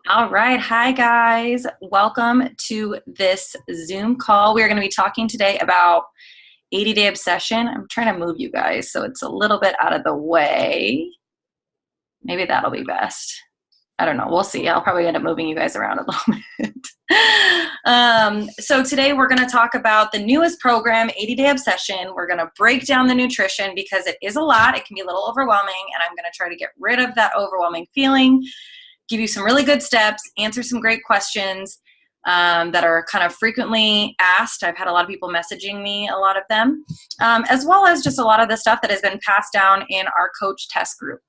All right. Hi, guys. Welcome to this Zoom call. We are going to be talking today about 80-day obsession. I'm trying to move you guys so it's a little bit out of the way. Maybe that'll be best. I don't know. We'll see. I'll probably end up moving you guys around a little bit. So today we're going to talk about the newest program, 80-day obsession. We're going to break down the nutrition because it is a lot. It can be a little overwhelming, and I'm going to try to get rid of that overwhelming feeling, give you some really good steps, answer some great questions that are kind of frequently asked. I've had a lot of people messaging me, a lot of them, as well as just a lot of the stuff that has been passed down in our coach test group.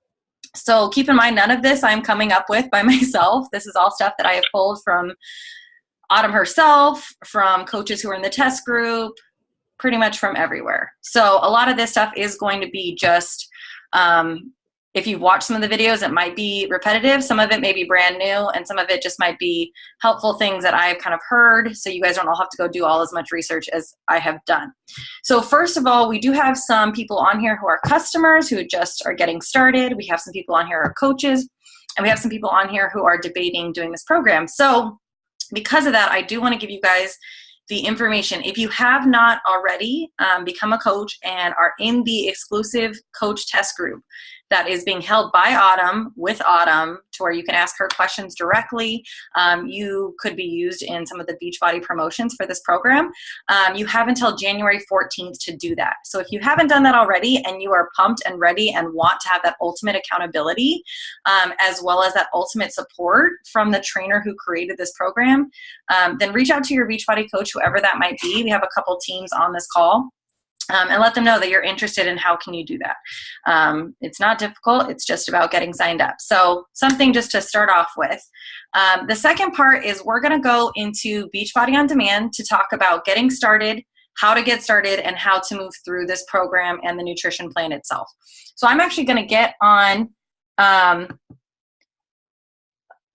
So keep in mind, none of this I'm coming up with by myself. This is all stuff that I have pulled from Autumn herself, from coaches who are in the test group, pretty much from everywhere. So a lot of this stuff is going to be just, if you've watched some of the videos, it might be repetitive. Some of it may be brand new, and some of it just might be helpful things that I've kind of heard, so you guys don't all have to go do all as much research as I have done. So first of all, we do have some people on here who are customers who just are getting started. We have some people on here who are coaches, and we have some people on here who are debating doing this program. So because of that, I do want to give you guys the information. If you have not already become a coach and are in the exclusive coach test group that is being held by Autumn, with Autumn, to where you can ask her questions directly. You could be used in some of the Beachbody promotions for this program. You have until January 14th to do that. So if you haven't done that already and you are pumped and ready and want to have that ultimate accountability, as well as that ultimate support from the trainer who created this program, then reach out to your Beachbody coach, whoever that might be. We have a couple teams on this call. And let them know that you're interested in how can you do that. It's not difficult. It's just about getting signed up. So something just to start off with. The second part is we're going to go into Beachbody On Demand to talk about getting started, how to get started, and how to move through this program and the nutrition plan itself. So I'm actually going to get on the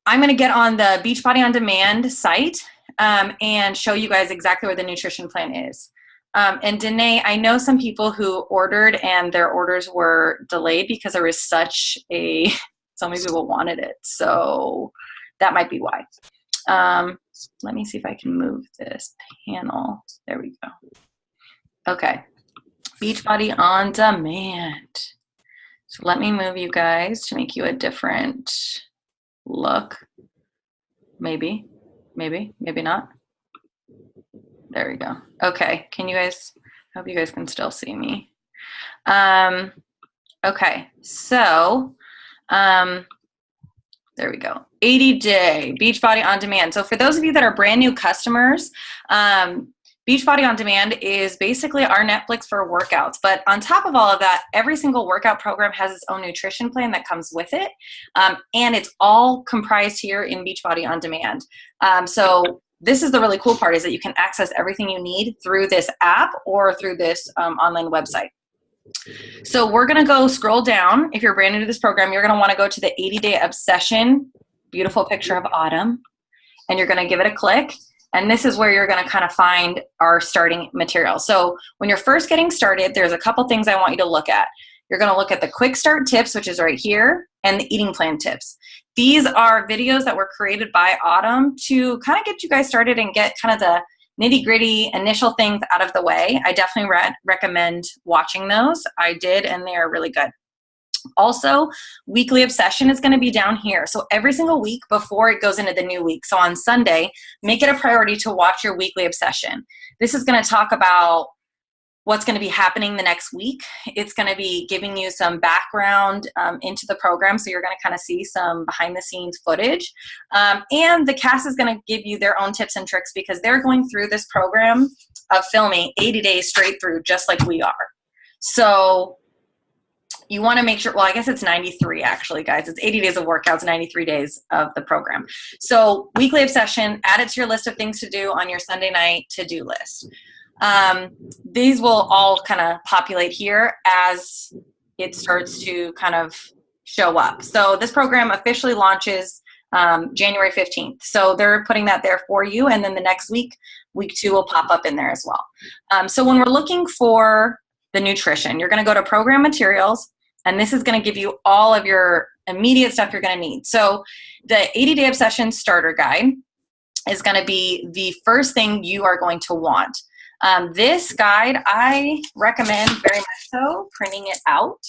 Beachbody On Demand site and show you guys exactly where the nutrition plan is. And Danae, I know some people who ordered and their orders were delayed because there was so many people wanted it. So that might be why. Let me see if I can move this panel. There we go. Okay. Beachbody On Demand. So let me move you guys to make you a different look. Maybe not. There we go. Okay, can you guys, I hope you guys can still see me. Okay, so there we go. 80-day Beachbody On Demand. So for those of you that are brand new customers, Beachbody On Demand is basically our Netflix for workouts. But on top of all of that, every single workout program has its own nutrition plan that comes with it. And it's all comprised here in Beachbody On Demand. So this is the really cool part, is that you can access everything you need through this app or through this online website. So we're going to go scroll down. If you're brand new to this program, you're going to want to go to the 80-day obsession, beautiful picture of Autumn, and you're going to give it a click. And this is where you're going to kind of find our starting material. So when you're first getting started, there's a couple things I want you to look at. You're going to look at the quick start tips, which is right here, and the eating plan tips. These are videos that were created by Autumn to kind of get you guys started and get kind of the nitty-gritty initial things out of the way. I definitely recommend watching those. I did, and they are really good. Also, weekly obsession is going to be down here. So every single week before it goes into the new week, so on Sunday, make it a priority to watch your weekly obsession. This is going to talk about what's going to be happening the next week. It's going to be giving you some background into the program, so you're going to kind of see some behind the scenes footage. And the cast is going to give you their own tips and tricks because they're going through this program of filming 80 days straight through, just like we are. So you want to make sure, well, I guess it's 93 actually, guys. It's 80 days of workouts, 93 days of the program. So weekly obsession, add it to your list of things to do on your Sunday night to-do list. These will all kind of populate here as it starts to kind of show up. So this program officially launches January 15th. So they're putting that there for you. And then the next week, week 2 will pop up in there as well. So when we're looking for the nutrition, you're going to go to program materials, and this is going to give you all of your immediate stuff you're going to need. So the 80-Day Obsession Starter Guide is going to be the first thing you are going to want. This guide, I recommend very much so printing it out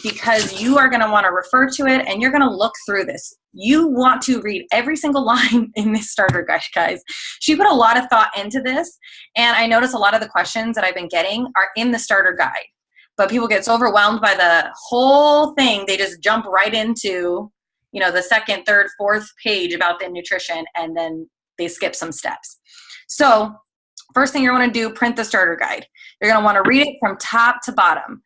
because you are going to want to refer to it and you're going to look through this. You want to read every single line in this starter guide, guys. She put a lot of thought into this, and I notice a lot of the questions that I've been getting are in the starter guide. But people get so overwhelmed by the whole thing, they just jump right into, you know, the second, third, fourth page about the nutrition, and then they skip some steps. So first thing you're going to do, print the starter guide. You're going to want to read it from top to bottom.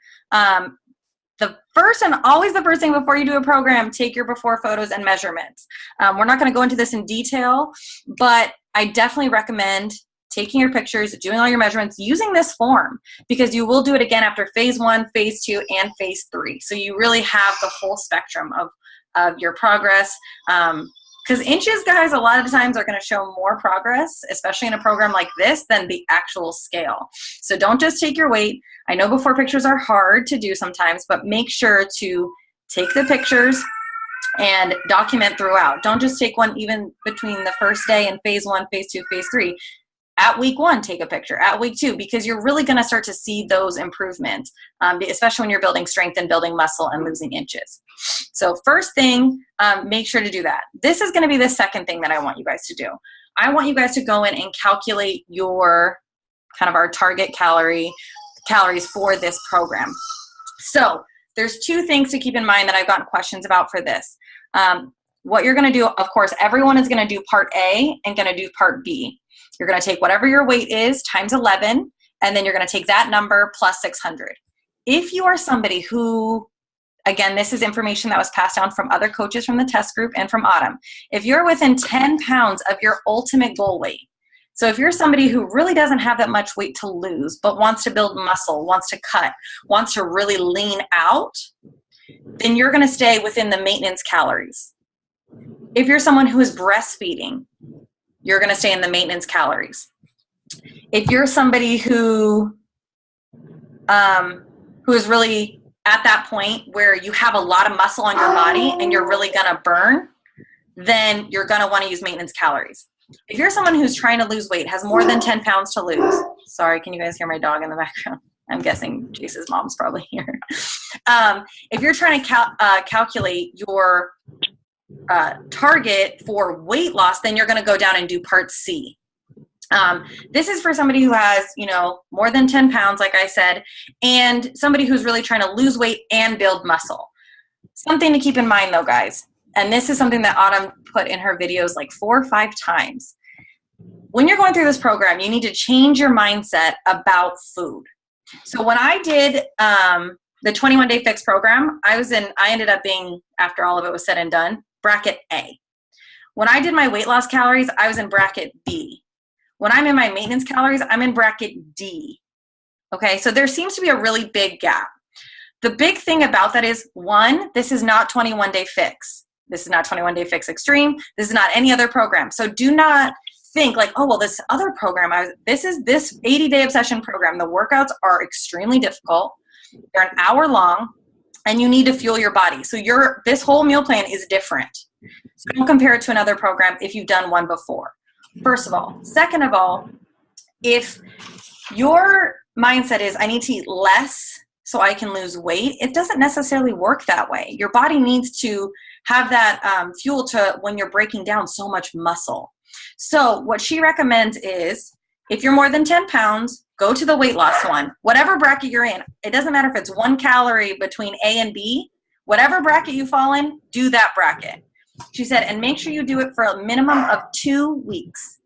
The first and always the first thing before you do a program, take your before photos and measurements. We're not going to go into this in detail, but I definitely recommend taking your pictures, doing all your measurements, using this form, because you will do it again after phase 1, phase 2, and phase 3. So you really have the full spectrum of your progress. Because inches, guys, a lot of times are going to show more progress, especially in a program like this, than the actual scale. So don't just take your weight. I know before pictures are hard to do sometimes, but make sure to take the pictures and document throughout. Don't just take one even between the first day and phase 1, phase 2, phase 3. At week 1, take a picture. At week 2, because you're really going to start to see those improvements, especially when you're building strength and building muscle and losing inches. So first thing, make sure to do that. This is going to be the second thing that I want you guys to do. I want you guys to go in and calculate your kind of our target calories for this program. So there's 2 things to keep in mind that I've gotten questions about for this. What you're going to do, of course, everyone is going to do part A and going to do part B. You're going to take whatever your weight is times 11, and then you're going to take that number plus 600. If you are somebody who, again, this is information that was passed down from other coaches from the test group and from Autumn. If you're within 10 pounds of your ultimate goal weight, so if you're somebody who really doesn't have that much weight to lose, but wants to build muscle, wants to cut, wants to really lean out, then you're going to stay within the maintenance calories. If you're someone who is breastfeeding, you're going to stay in the maintenance calories. If you're somebody who is really at that point where you have a lot of muscle on your body and you're really going to burn, then you're going to want to use maintenance calories. If you're someone who's trying to lose weight, has more than 10 pounds to lose, sorry, can you guys hear my dog in the background? I'm guessing Jace's mom's probably here. If you're trying to calculate your target for weight loss, then you're going to go down and do part C. This is for somebody who has, you know, more than 10 pounds, like I said, and somebody who's really trying to lose weight and build muscle. Something to keep in mind though, guys, and this is something that Autumn put in her videos like 4 or 5 times. When you're going through this program, you need to change your mindset about food. So when I did the 21-Day Fix program, I ended up being, after all of it was said and done, bracket A. When I did my weight loss calories, I was in bracket B. When I'm in my maintenance calories, I'm in bracket D. Okay, so there seems to be a really big gap. The big thing about that is, 1, this is not 21-Day Fix. This is not 21-Day Fix Extreme. This is not any other program. So do not think like, oh, well, this other program, this is this 80-Day Obsession program. The workouts are extremely difficult. They're an hour long, and you need to fuel your body. So this whole meal plan is different. So don't compare it to another program if you've done one before. First of all. Second of all, if your mindset is, I need to eat less so I can lose weight, it doesn't necessarily work that way. Your body needs to have that fuel to when you're breaking down so much muscle. So what she recommends is, if you're more than 10 pounds, go to the weight loss one. Whatever bracket you're in, it doesn't matter if it's 1 calorie between A and B, whatever bracket you fall in, do that bracket. She said, and make sure you do it for a minimum of 2 weeks.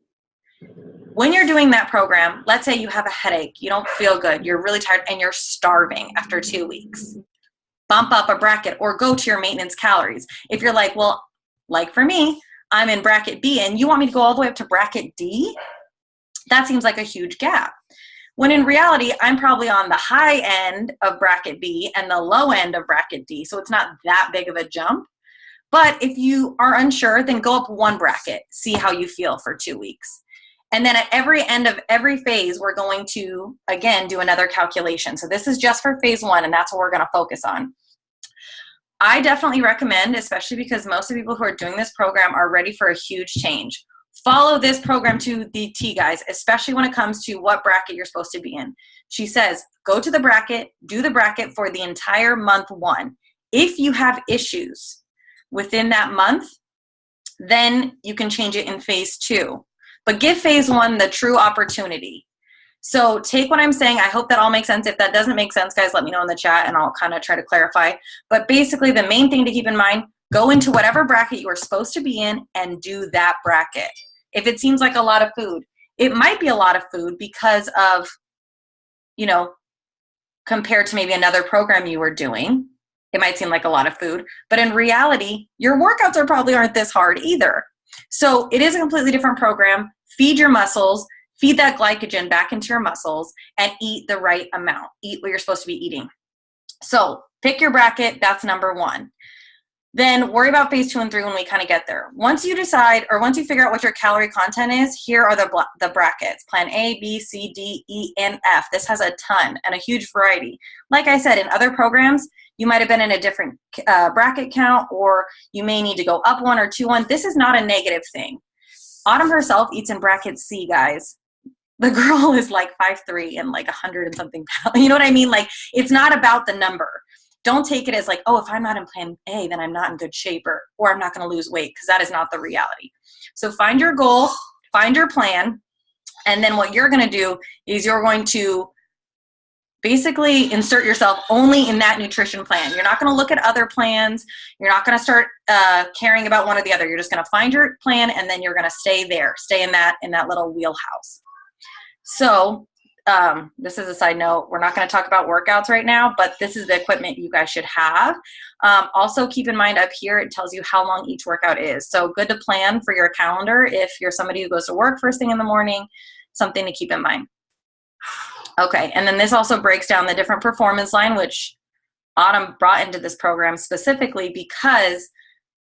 When you're doing that program, let's say you have a headache, you don't feel good, you're really tired, and you're starving after 2 weeks. Bump up a bracket or go to your maintenance calories. If you're like, well, like for me, I'm in bracket B and you want me to go all the way up to bracket D, that seems like a huge gap. When in reality, I'm probably on the high end of bracket B and the low end of bracket D, so it's not that big of a jump. But if you are unsure, then go up 1 bracket, see how you feel for 2 weeks. And then at every end of every phase, we're going to, again, do another calculation. So this is just for phase 1, and that's what we're going to focus on. I definitely recommend, especially because most of the people who are doing this program are ready for a huge change. Follow this program to the T, guys, especially when it comes to what bracket you're supposed to be in. She says, go to the bracket, do the bracket for the entire month 1. If you have issues within that month, then you can change it in phase 2. But give phase 1 the true opportunity. So take what I'm saying. I hope that all makes sense. If that doesn't make sense, guys, let me know in the chat and I'll kind of try to clarify. But basically, the main thing to keep in mind, go into whatever bracket you are supposed to be in and do that bracket. If it seems like a lot of food, it might be a lot of food because of, you know, compared to maybe another program you were doing, it might seem like a lot of food. But in reality, your workouts probably aren't this hard either. So it is a completely different program. Feed your muscles. Feed that glycogen back into your muscles and eat the right amount. Eat what you're supposed to be eating. So pick your bracket. That's number 1. Then worry about phase 2 and 3 when we kind of get there. Once you decide, or once you figure out what your calorie content is, here are the brackets. Plan A, B, C, D, E, and F. This has a ton and a huge variety. Like I said, in other programs, you might have been in a different bracket count, or you may need to go up 1 or 2 1. This is not a negative thing. Autumn herself eats in bracket C, guys. The girl is like 5'3" and like 100 and something pounds. You know what I mean? Like, it's not about the number. Don't take it as like, oh, if I'm not in plan A, then I'm not in good shape, or I'm not going to lose weight, because that is not the reality. So find your goal, find your plan, and then what you're going to do is you're going to basically insert yourself only in that nutrition plan. You're not going to look at other plans. You're not going to start caring about one or the other. You're just going to find your plan, and then you're going to stay there, stay in that little wheelhouse. So this is a side note. We're not going to talk about workouts right now, but this is the equipment you guys should have. Also, keep in mind up here, it tells you how long each workout is. So good to plan for your calendar if you're somebody who goes to work first thing in the morning, something to keep in mind. Okay, and then this also breaks down the different performance line, which Autumn brought into this program specifically because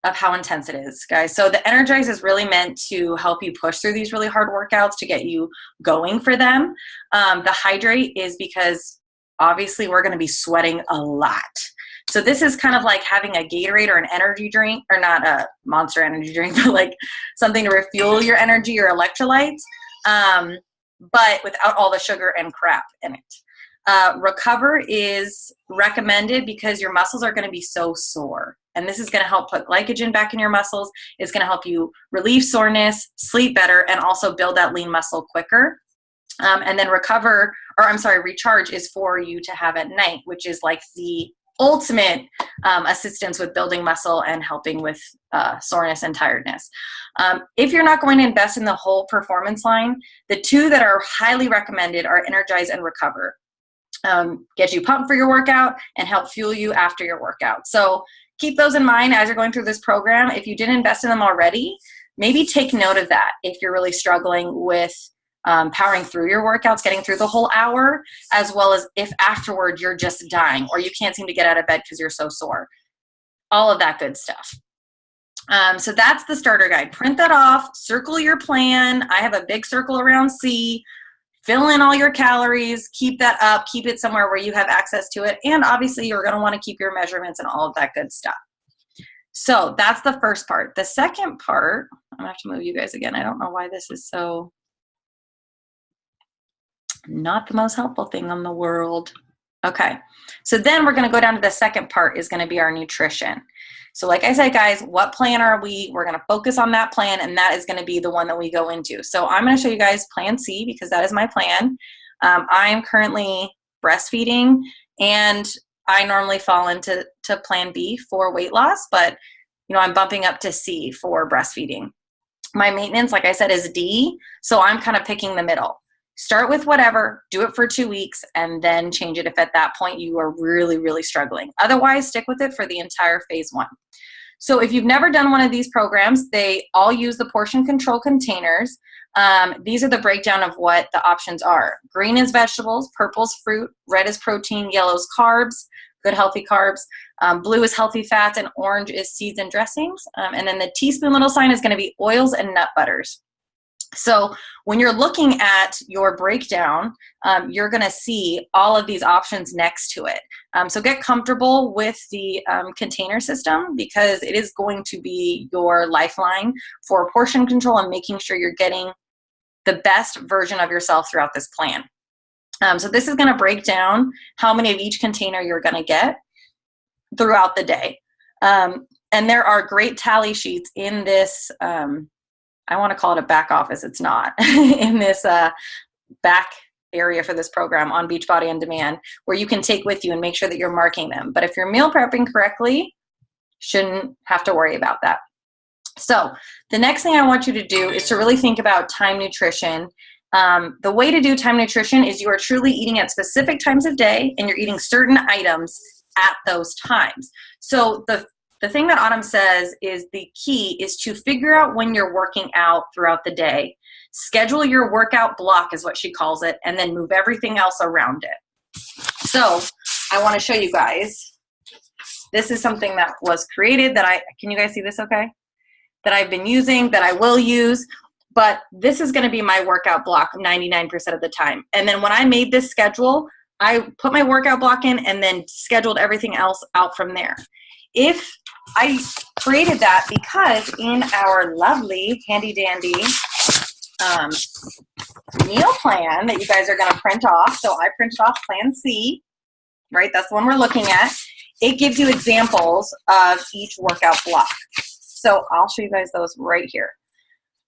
of how intense it is, guys. So the Energize is really meant to help you push through these really hard workouts to get you going for them. The Hydrate is because obviously we're going to be sweating a lot. So this is kind of like having a Gatorade or an energy drink, or not a Monster energy drink, but like something to refuel your energy or electrolytes, but without all the sugar and crap in it. Recover is recommended because your muscles are going to be so sore. And this is going to help put glycogen back in your muscles. It's going to help you relieve soreness, sleep better, and also build that lean muscle quicker. And then recharge is for you to have at night, which is like the ultimate assistance with building muscle and helping with soreness and tiredness. If you're not going to invest in the whole performance line, the 2 that are highly recommended are Energize and Recover. Get you pumped for your workout and help fuel you after your workout. So keep those in mind as you're going through this program. If you didn't invest in them already, maybe take note of that if you're really struggling with powering through your workouts, getting through the whole hour, as well as if afterward you're just dying or you can't seem to get out of bed because you're so sore. All of that good stuff. So that's the starter guide. Print that off, circle your plan. I have a big circle around C. Fill in all your calories, keep that up, keep it somewhere where you have access to it. And obviously you're going to want to keep your measurements and all of that good stuff. So that's the first part. The second part, I'm going to have to move you guys again. I don't know why this is so not the most helpful thing in the world. Okay. So then we're going to go down to the second part is going to be our nutrition. So like I said, guys, what plan are we? We're going to focus on that plan, and that is going to be the one that we go into. So I'm going to show you guys plan C because that is my plan. I'm currently breastfeeding, and I normally fall into plan B for weight loss, but I'm bumping up to C for breastfeeding. My maintenance, like I said, is D, so I'm kind of picking the middle. Start with whatever, do it for 2 weeks, and then change it if at that point you are really, really struggling. Otherwise, stick with it for the entire phase 1. So if you've never done one of these programs, they all use the portion control containers. These are the breakdown of what the options are. Green is vegetables, purple is fruit, red is protein, yellow is carbs, good healthy carbs, blue is healthy fats, and orange is seeds and dressings. And then the teaspoon little sign is going to be oils and nut butters. So when you're looking at your breakdown, you're going to see all of these options next to it. So get comfortable with the container system, because it is going to be your lifeline for portion control and making sure you're getting the best version of yourself throughout this plan. So this is going to break down how many of each container you're going to get throughout the day. And there are great tally sheets in this, I want to call it a back office, it's not, in this back area for this program on Beachbody On Demand, where you can take with you and make sure that you're marking them. But if you're meal prepping correctly, shouldn't have to worry about that. So the next thing I want you to do is to really think about time nutrition. The way to do time nutrition is you are truly eating at specific times of day, and you're eating certain items at those times. So the thing that Autumn says is the key is to figure out when you're working out throughout the day. Schedule your workout block is what she calls it, and then move everything else around it. So I want to show you guys. This is something that was created that can you guys see this okay? That I've been using, that I will use. But this is going to be my workout block 99% of the time. And then when I made this schedule, I put my workout block in and then scheduled everything else out from there. If I created that because in our lovely handy dandy meal plan that you guys are going to print off, so I printed off Plan C, right? That's the one we're looking at. It gives you examples of each workout block. So I'll show you guys those right here.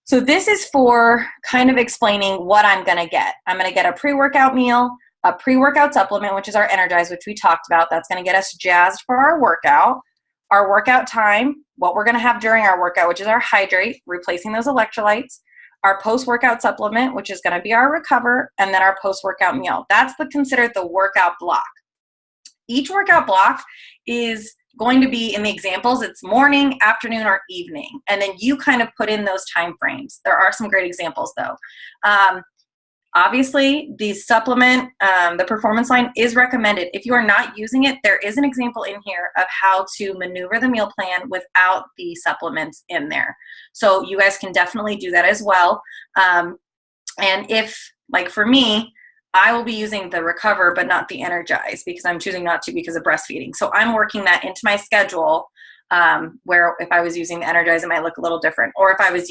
So this is for kind of explaining what I'm going to get. I'm going to get a pre-workout meal, a pre-workout supplement, which is our Energize, which we talked about. That's going to get us jazzed for our workout time, what we're going to have during our workout, which is our Hydrate, replacing those electrolytes, our post-workout supplement, which is going to be our Recover, and then our post-workout meal. That's considered the workout block. Each workout block is going to be, in the examples, it's morning, afternoon, or evening. And then you kind of put in those time frames. There are some great examples though. Obviously, the supplement, the Performance Line is recommended. If you are not using it, there is an example in here of how to maneuver the meal plan without the supplements in there. So you guys can definitely do that as well. And if, like for me, I will be using the Recover, but not the Energize, because I'm choosing not to because of breastfeeding. So I'm working that into my schedule, where if I was using the Energize, it might look a little different. Or if I was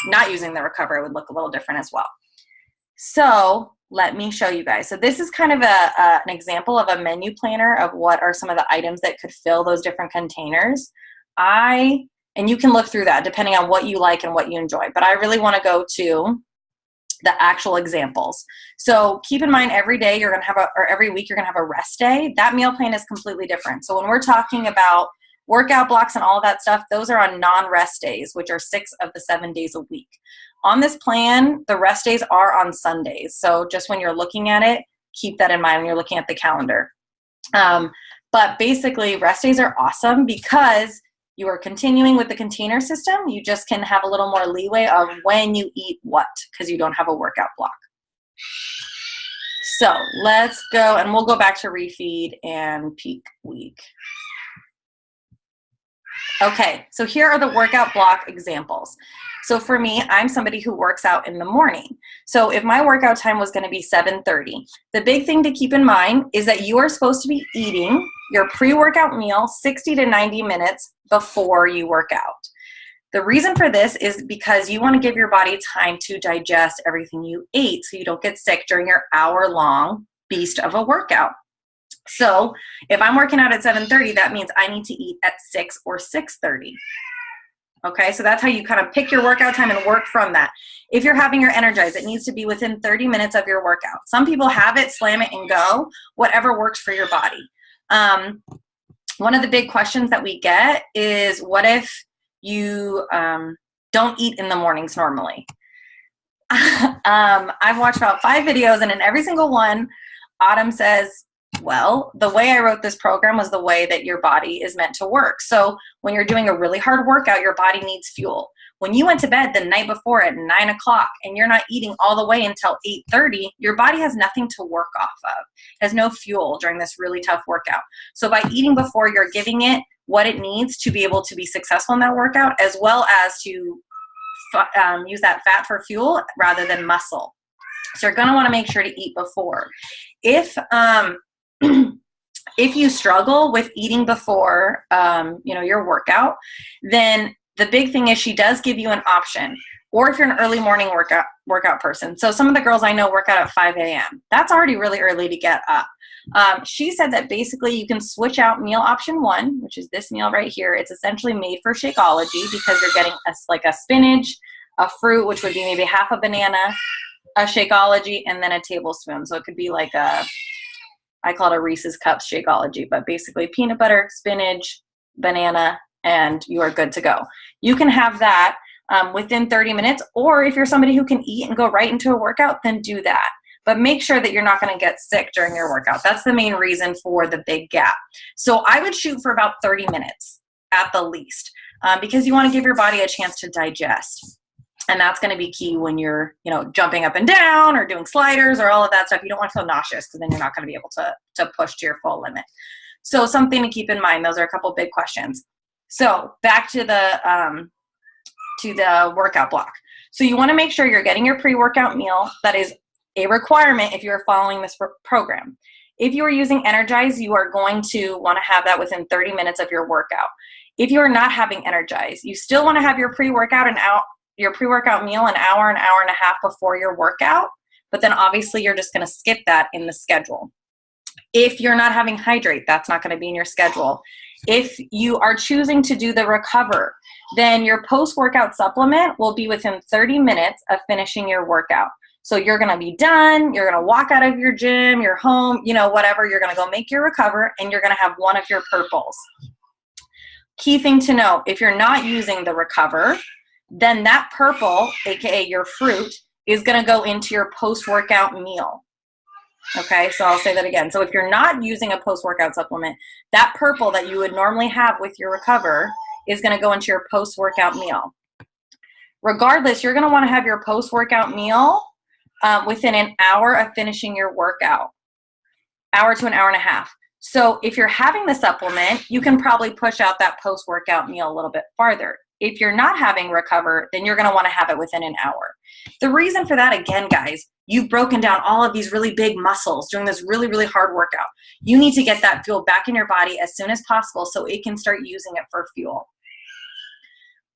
not using the Recover, it would look a little different as well. So let me show you guys. So this is kind of an example of a menu planner of what are some of the items that could fill those different containers. And you can look through that depending on what you like and what you enjoy. But I really want to go to the actual examples. So keep in mind, every day you're going to have or every week you're going to have a rest day. That meal plan is completely different. So when we're talking about workout blocks and all of that stuff, those are on non-rest days, which are 6 of the 7 days a week. On this plan, the rest days are on Sundays. So just when you're looking at it, keep that in mind when you're looking at the calendar. But basically, rest days are awesome because you are continuing with the container system. You just can have a little more leeway of when you eat what, because you don't have a workout block. So let's go, and we'll go back to refeed and peak week. Okay, so here are the workout block examples. So for me, I'm somebody who works out in the morning. So if my workout time was going to be 7:30, the big thing to keep in mind is that you are supposed to be eating your pre-workout meal 60 to 90 minutes before you work out. The reason for this is because you want to give your body time to digest everything you ate so you don't get sick during your hour-long beast of a workout. So if I'm working out at 7:30, that means I need to eat at 6 or 6:30. Okay, so that's how you kind of pick your workout time and work from that. If you're having your Energize, it needs to be within 30 minutes of your workout. Some people have it, slam it, and go, whatever works for your body. One of the big questions that we get is, what if you don't eat in the mornings normally? I've watched about 5 videos, and in every single one, Autumn says, well, the way I wrote this program was the way that your body is meant to work. So when you're doing a really hard workout, your body needs fuel. When you went to bed the night before at 9 o'clock and you're not eating all the way until 8:30, your body has nothing to work off of. It has no fuel during this really tough workout. So by eating before, you're giving it what it needs to be able to be successful in that workout, as well as to use that fat for fuel rather than muscle. So you're going to want to make sure to eat before. If if you struggle with eating before your workout, then the big thing is she does give you an option. Or if you're an early morning workout person. So some of the girls I know work out at 5 a.m. That's already really early to get up. She said that basically you can switch out meal option 1, which is this meal right here. It's essentially made for Shakeology because you're getting a spinach, a fruit, which would be maybe half a banana, a Shakeology, and then a tablespoon. So it could be like I call it a Reese's Cups Shakeology, but basically peanut butter, spinach, banana, and you are good to go. You can have that within 30 minutes, or if you're somebody who can eat and go right into a workout, then do that. But make sure that you're not going to get sick during your workout. That's the main reason for the big gap. So I would shoot for about 30 minutes at the least, because you want to give your body a chance to digest. And that's going to be key when you're, jumping up and down or doing sliders or all of that stuff. You don't want to feel nauseous because then you're not going to be able to push to your full limit. So something to keep in mind. Those are a couple big questions. So back to the workout block. So you want to make sure you're getting your pre-workout meal. That is a requirement if you're following this program. If you are using Energize, you are going to want to have that within 30 minutes of your workout. If you are not having Energize, you still want to have your pre-workout meal an hour and a half before your workout, but then obviously you're just going to skip that in the schedule. If you're not having Hydrate, that's not going to be in your schedule. If you are choosing to do the Recover, then your post-workout supplement will be within 30 minutes of finishing your workout. So you're going to be done, you're going to walk out of your gym, your home, whatever, you're going to go make your Recover, and you're going to have one of your purples. Key thing to know, if you're not using the Recover, then that purple, aka your fruit, is going to go into your post-workout meal. Okay, so I'll say that again. So if you're not using a post-workout supplement, that purple that you would normally have with your Recover is going to go into your post-workout meal. Regardless, you're going to want to have your post-workout meal within an hour of finishing your workout, hour to an hour and a half. So if you're having the supplement, you can probably push out that post-workout meal a little bit farther. If you're not having Recover, then you're going to want to have it within an hour. The reason for that, again, guys, you've broken down all of these really big muscles doing this really, really hard workout. You need to get that fuel back in your body as soon as possible so it can start using it for fuel.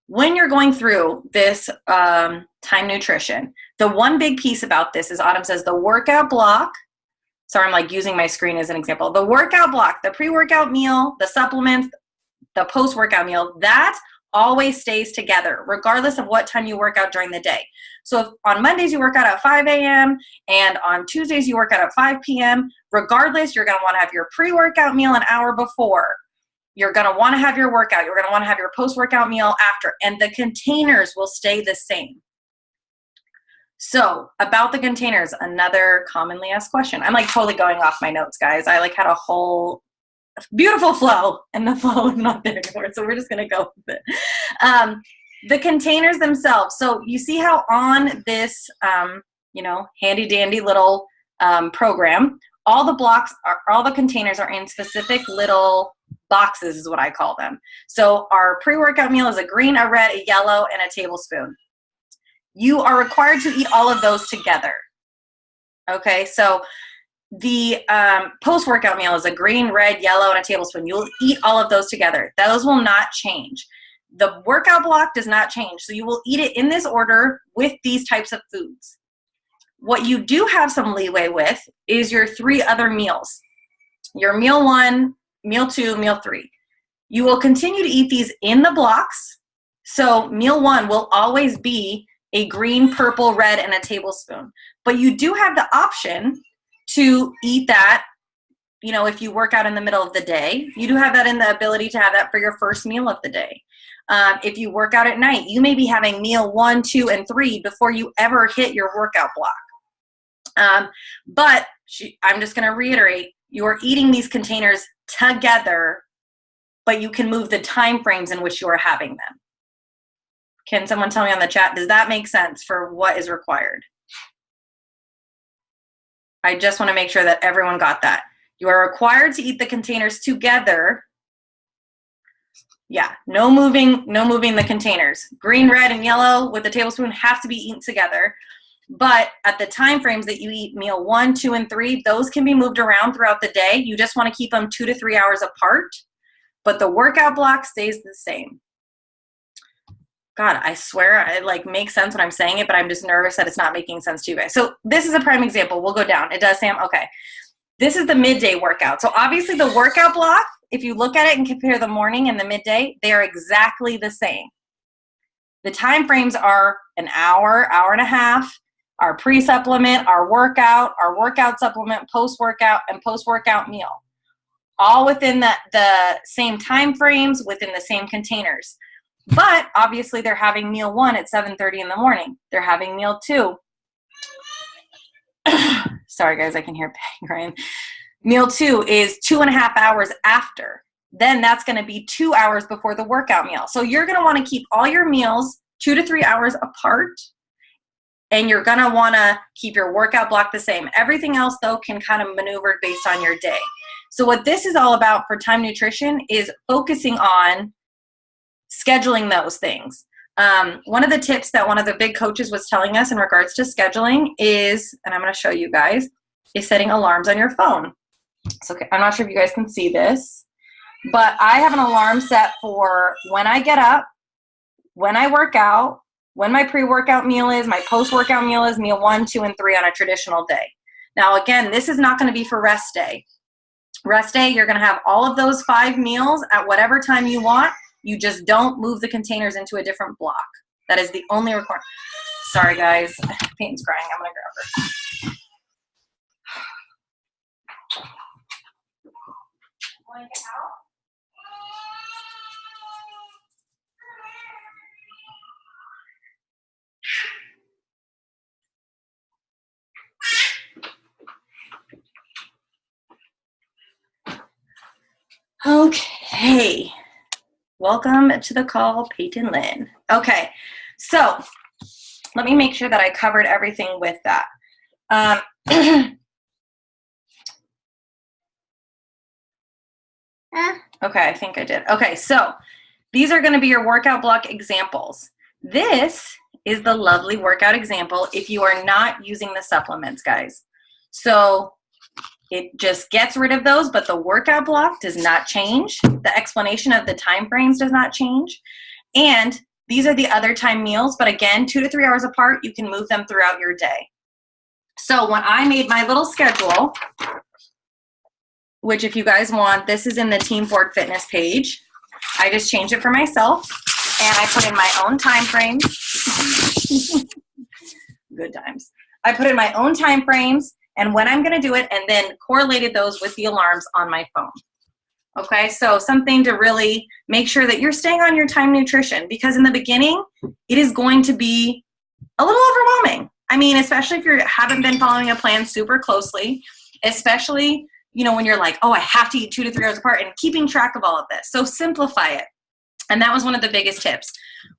When you're going through this time nutrition, the one big piece about this is Autumn says the workout block. Sorry, I'm using my screen as an example. The workout block, the pre-workout meal, the supplements, the post-workout meal, that always stays together regardless of what time you work out during the day. So if on Mondays you work out at 5 a.m. and on Tuesdays you work out at 5 p.m., regardless, you're going to want to have your pre-workout meal an hour before. You're going to want to have your workout. You're going to want to have your post-workout meal after, and the containers will stay the same. So about the containers, another commonly asked question. I'm totally going off my notes, guys. I had a whole beautiful flow, and the flow is not there anymore, so we're just going to go with it. The containers themselves. So you see how on this, handy dandy little program, all the containers are in specific little boxes is what I call them. So our pre-workout meal is a green, a red, a yellow, and a tablespoon. You are required to eat all of those together. Okay, so the post-workout meal is a green, red, yellow, and a tablespoon. You'll eat all of those together. Those will not change. The workout block does not change. So you will eat it in this order with these types of foods. What you do have some leeway with is your 3 other meals. Your meal 1, meal 2, meal 3. You will continue to eat these in the blocks. So meal 1 will always be a green, purple, red, and a tablespoon. But you do have the option to eat that, if you work out in the middle of the day. You do have that in the ability to have that for your first meal of the day. If you work out at night, you may be having meal 1, 2, and 3 before you ever hit your workout block. But I'm just going to reiterate, you're eating these containers together, but you can move the time frames in which you are having them. Can someone tell me on the chat, does that make sense for what is required? I just want to make sure that everyone got that. You are required to eat the containers together, Yeah, no moving the containers. Green, red, and yellow with the tablespoon have to be eaten together. But at the time frames that you eat meal 1, 2, and 3, those can be moved around throughout the day. You just want to keep them 2 to 3 hours apart, but the workout block stays the same. God, I swear it like makes sense when I'm saying it, but I'm just nervous that it's not making sense to you guys. So this is a prime example. We'll go down. It does, Sam? Okay. This is the midday workout. So obviously the workout block, if you look at it and compare the morning and the midday, they are exactly the same. The time frames are an hour, hour and a half, our pre-supplement, our workout supplement, post-workout, and post-workout meal. All within the same time frames, within the same containers. But obviously they're having meal 1 at 7:30 in the morning. They're having meal 2. Sorry guys, I can hear Peg crying. Meal 2 is 2.5 hours after. Then that's going to be 2 hours before the workout meal. So you're going to want to keep all your meals 2 to 3 hours apart, and you're going to want to keep your workout block the same. Everything else, though, can kind of maneuver based on your day. So what this is all about for Time Nutrition is focusing on scheduling those things. One of the tips that one of the big coaches was telling us in regards to scheduling is, and I'm going to show you guys, is setting alarms on your phone. So I'm not sure if you guys can see this, but I have an alarm set for when I get up, when I work out, when my pre-workout meal is, my post-workout meal is, meal 1, 2, and 3 on a traditional day. Now, again, this is not going to be for rest day. Rest day, you're going to have all of those 5 meals at whatever time you want. You just don't move the containers into a different block. That is the only requirement. Sorry, guys. Peyton's crying. I'm going to grab her. Want to get out? Okay. Welcome to the call, Peyton Lynn. Okay, so let me make sure that I covered everything with that. Okay, I think I did. Okay, so these are going to be your workout block examples. This is the lovely workout example if you are not using the supplements, guys. So it just gets rid of those, but the workout block does not change. The explanation of the time frames does not change. And these are the other time meals, but again, 2 to 3 hours apart, you can move them throughout your day. So when I made my little schedule, which if you guys want, this is in the Team Ford Fitness page. I just changed it for myself, and I put in my own time frames. Good times. I put in my own time frames and when I'm going to do it, and then correlated those with the alarms on my phone. Okay, so something to really make sure that you're staying on your Time Nutrition, because in the beginning, it is going to be a little overwhelming. I mean, especially if you haven't been following a plan super closely, especially, you know, when you're like, oh, I have to eat 2 to 3 hours apart, and keeping track of all of this. So simplify it. And that was one of the biggest tips.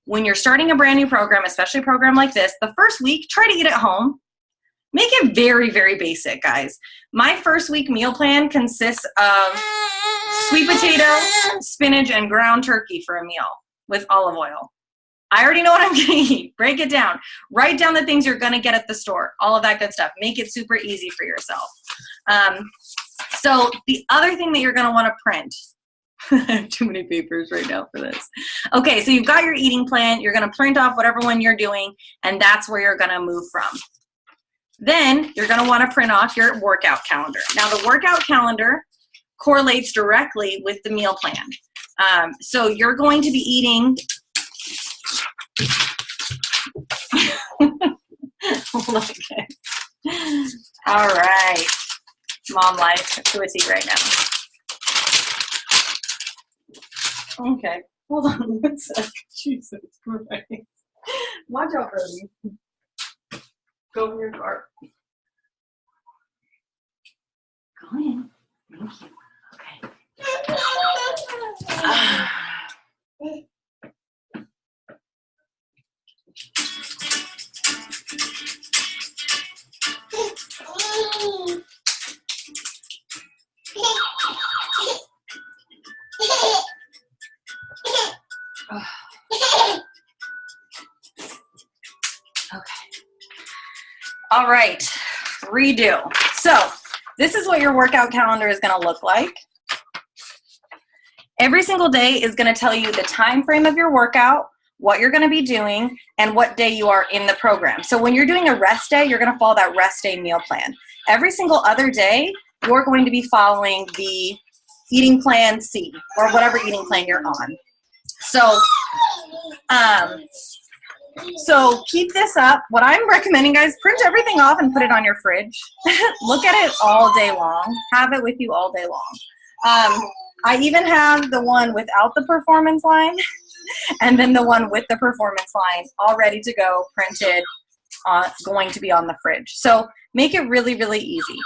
When you're starting a brand new program, especially a program like this, the first week, try to eat at home. Make it very, very basic, guys. My first week meal plan consists of sweet potato, spinach, and ground turkey for a meal with olive oil. I already know what I'm going to eat. Break it down. Write down the things you're going to get at the store. All of that good stuff. Make it super easy for yourself. So the other thing that you're going to want to print. I have too many papers right now for this. Okay, so you've got your eating plan. You're going to print off whatever one you're doing, and that's where you're going to move from. Then you're going to want to print off your workout calendar. Now, the workout calendar correlates directly with the meal plan. So you're going to be eating. Okay. All right. Mom life to a T right now. Okay. Hold on one sec. Jesus Christ. Watch out for me. Go in your car. Go in. Thank you. Okay. Okay. All right, redo. So this is what your workout calendar is going to look like. Every single day is going to tell you the time frame of your workout, what you're going to be doing, and what day you are in the program. So when you're doing a rest day, you're going to follow that rest day meal plan. Every single other day, you're going to be following the eating plan C, or whatever eating plan you're on. So keep this up. What I'm recommending, guys, print everything off and put it on your fridge. Look at it all day long. Have it with you all day long. I even have the one without the performance line and then the one with the performance line all ready to go, printed, going to be on the fridge. So make it really, really easy.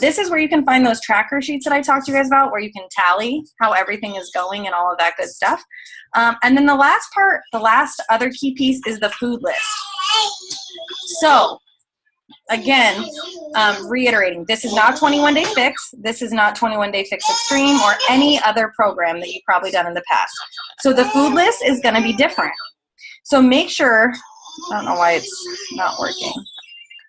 This is where you can find those tracker sheets that I talked to you guys about, where you can tally how everything is going and all of that good stuff. And then the last part, the last other key piece is the food list. So again, reiterating, this is not 21 Day Fix. This is not 21 Day Fix Extreme or any other program that you've probably done in the past. So the food list is going to be different. So make sure, I don't know why it's not working.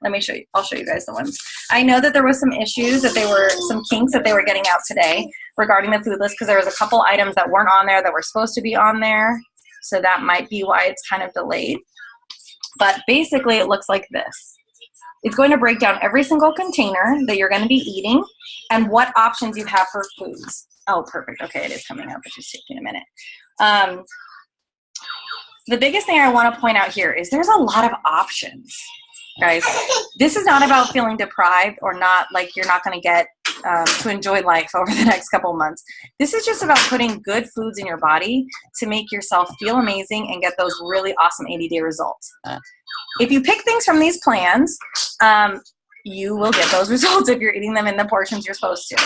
Let me show you. I'll show you guys the ones. I know that there was some issues, that they were some kinks that they were getting out today regarding the food list, because there was a couple items that weren't on there that were supposed to be on there. So that might be why it's kind of delayed. But basically it looks like this. It's going to break down every single container that you're going to be eating and what options you have for foods. Oh, perfect. Okay, it is coming up. It's just taking a minute. The biggest thing I want to point out here is there's a lot of options. Guys, this is not about feeling deprived or not, like you're not going to get to enjoy life over the next couple of months. This is just about putting good foods in your body to make yourself feel amazing and get those really awesome 80-day results. If you pick things from these plans, you will get those results if you're eating them in the portions you're supposed to.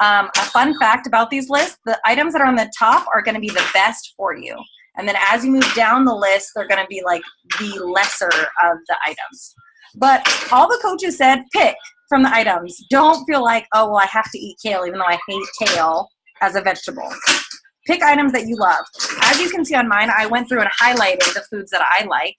A fun fact about these lists, the items that are on the top are going to be the best for you. And then as you move down the list, they're going to be like the lesser of the items. But all the coaches said, pick from the items. Don't feel like, oh, well, I have to eat kale, even though I hate kale as a vegetable. Pick items that you love. As you can see on mine, I went through and highlighted the foods that I like.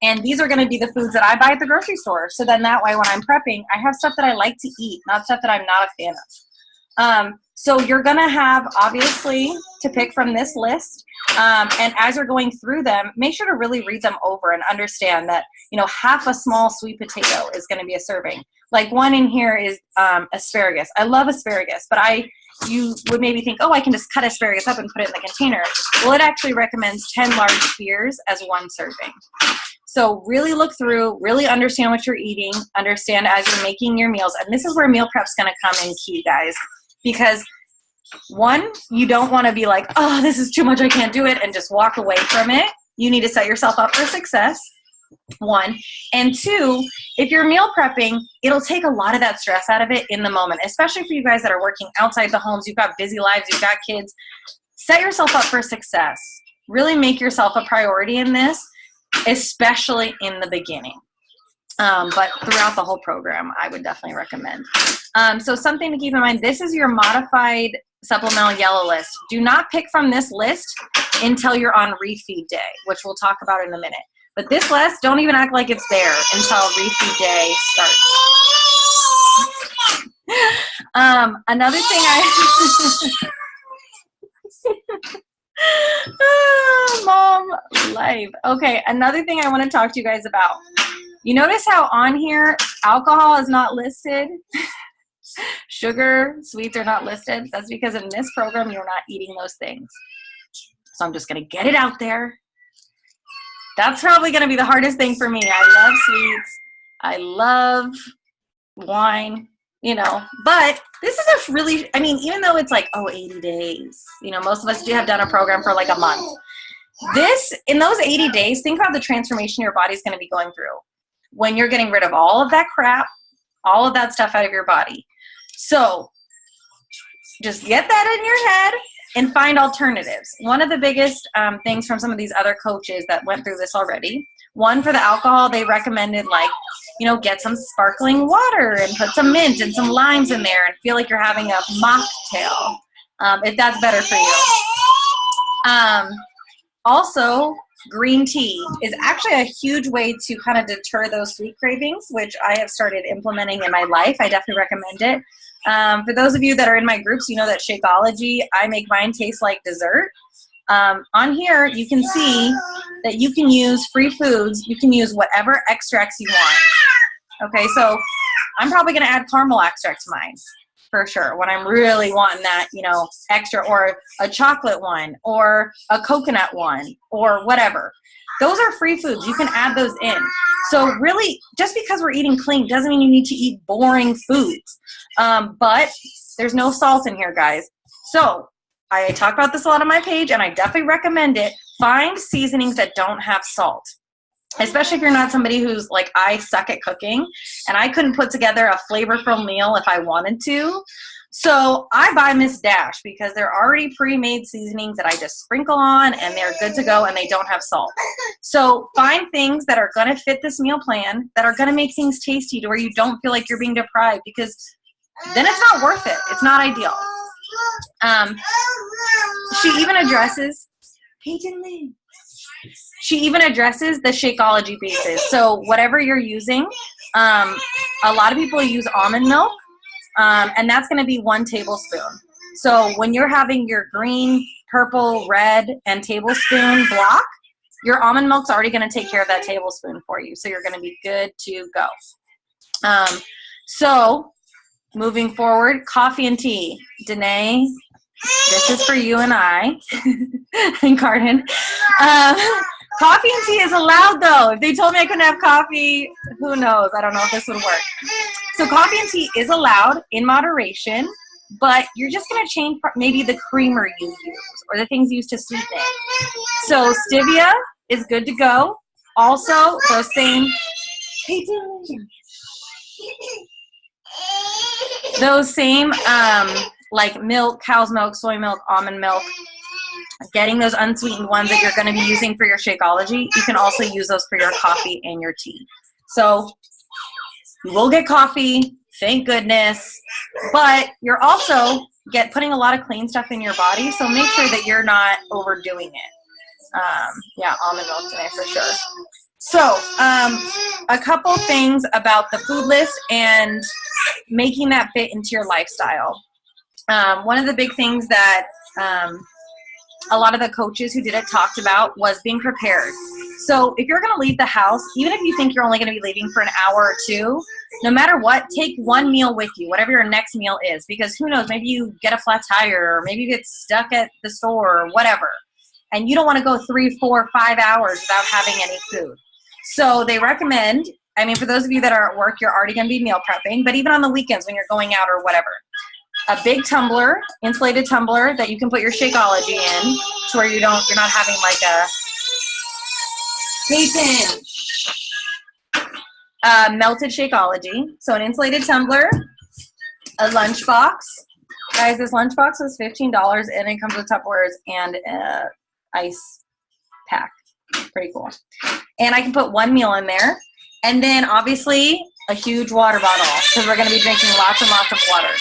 And these are going to be the foods that I buy at the grocery store. So then that way when I'm prepping, I have stuff that I like to eat, not stuff that I'm not a fan of. So you're going to have, obviously, to pick from this list. And as you're going through them, make sure to really read them over and understand that, you know, half a small sweet potato is going to be a serving. Like one in here is asparagus. I love asparagus, but you would maybe think, oh, I can just cut asparagus up and put it in the container. Well, it actually recommends 10 large spheres as one serving. So really look through, really understand what you're eating, understand as you're making your meals. And this is where meal prep's going to come in key, guys. Because one, you don't want to be like, oh, this is too much, I can't do it, and just walk away from it. You need to set yourself up for success, one. And two, if you're meal prepping, it'll take a lot of that stress out of it in the moment, especially for you guys that are working outside the homes. You've got busy lives, you've got kids. Set yourself up for success. Really make yourself a priority in this, especially in the beginning. But throughout the whole program, I would definitely recommend. So something to keep in mind, this is your modified supplemental yellow list. Do not pick from this list until you're on refeed day, which we'll talk about in a minute. But this list, don't even act like it's there until refeed day starts. Another thing Mom life. Okay, another thing I want to talk to you guys about. You notice how on here, alcohol is not listed? Sugar, sweets are not listed. That's because in this program, you're not eating those things. So I'm just going to get it out there. That's probably going to be the hardest thing for me. I love sweets. I love wine, you know. But this is a really, I mean, even though it's like, oh, 80 days. You know, most of us do have done a program for like a month. This, in those 80 days, think about the transformation your body's going to be going through when you're getting rid of all of that crap, all of that stuff out of your body. So just get that in your head and find alternatives. One of the biggest things from some of these other coaches that went through this already, one, for the alcohol, they recommended, like, you know, get some sparkling water and put some mint and some limes in there and feel like you're having a mocktail, if that's better for you. Also, green tea is actually a huge way to kind of deter those sweet cravings, which I have started implementing in my life. I definitely recommend it. For those of you that are in my groups, you know that Shakeology, I make mine taste like dessert. On here, you can see that you can use free foods. You can use whatever extracts you want. Okay, so I'm probably going to add caramel extract to mine for sure when I'm really wanting that, you know, extra, or a chocolate one, or a coconut one, or whatever. Those are free foods. You can add those in. So really, just because we're eating clean doesn't mean you need to eat boring foods. But there's no salt in here, guys. So I talk about this a lot on my page, and I definitely recommend it. Find seasonings that don't have salt, especially if you're not somebody who's like, I suck at cooking, and I couldn't put together a flavorful meal if I wanted to. So I buy Miss Dash because they're already pre-made seasonings that I just sprinkle on, and they're good to go, and they don't have salt. So find things that are going to fit this meal plan, that are going to make things tasty to where you don't feel like you're being deprived, because then it's not worth it. It's not ideal. She even addresses the Shakeology bases. So whatever you're using, a lot of people use almond milk, and that's going to be 1 tablespoon. So when you're having your green, purple, red, and tablespoon block, your almond milk's already going to take care of that tablespoon for you. So you're going to be good to go. So moving forward, coffee and tea. Danae, this is for you and I, and Carden. Coffee and tea is allowed, though. If they told me I couldn't have coffee, who knows? I don't know if this would work. So coffee and tea is allowed in moderation, but you're just going to change maybe the creamer you use or the things you use to sweeten it. So stevia is good to go. Also, those same like milk, cow's milk, soy milk, almond milk, getting those unsweetened ones that you're going to be using for your Shakeology, you can also use those for your coffee and your tea. So you will get coffee, thank goodness, but you're also putting a lot of clean stuff in your body, so make sure that you're not overdoing it. Yeah, almond milk today for sure. So a couple things about the food list and making that fit into your lifestyle. One of the big things that a lot of the coaches who did it talked about was being prepared. So if you're going to leave the house, even if you think you're only going to be leaving for an hour or two, no matter what, take 1 meal with you, whatever your next meal is, because who knows, maybe you get a flat tire, or maybe you get stuck at the store or whatever, and you don't want to go 3, 4, 5 hours without having any food. So they recommend, I mean, for those of you that are at work, you're already going to be meal prepping, but even on the weekends when you're going out or whatever, a big tumbler, insulated tumbler that you can put your Shakeology in, to where you're not having like a melted Shakeology. So an insulated tumbler, a lunchbox. Guys, this lunchbox was $15, and it comes with Tupperwares and ice pack. Pretty cool. And I can put 1 meal in there, and then obviously a huge water bottle, because we're going to be drinking lots and lots of water.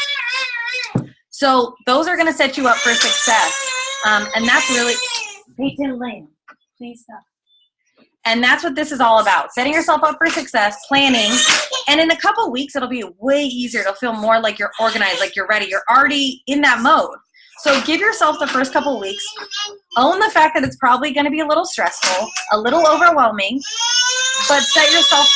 So those are going to set you up for success. And that's really, please stop. And that's what this is all about. Setting yourself up for success, planning. And in a couple weeks, it'll be way easier. It'll feel more like you're organized, like you're ready. You're already in that mode. So give yourself the first couple weeks. Own the fact that it's probably going to be a little stressful, a little overwhelming, but set yourself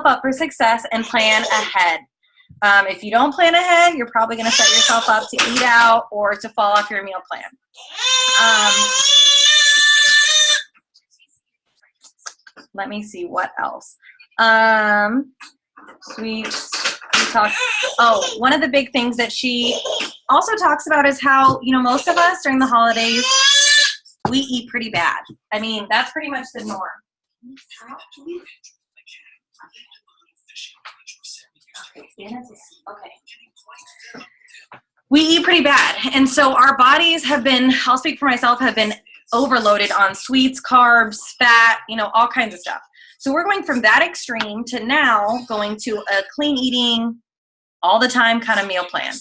up for success and plan ahead. If you don't plan ahead, you're probably going to set yourself up to eat out or to fall off your meal plan. Let me see what else. Sweets. One of the big things that she also talks about is how, most of us during the holidays, we eat pretty bad. I mean, that's pretty much the norm. Okay. We eat pretty bad. And so our bodies have been, I'll speak for myself, have been overloaded on sweets, carbs, fat, all kinds of stuff. So we're going from that extreme to now going to a clean eating, all the time kind of meal plan.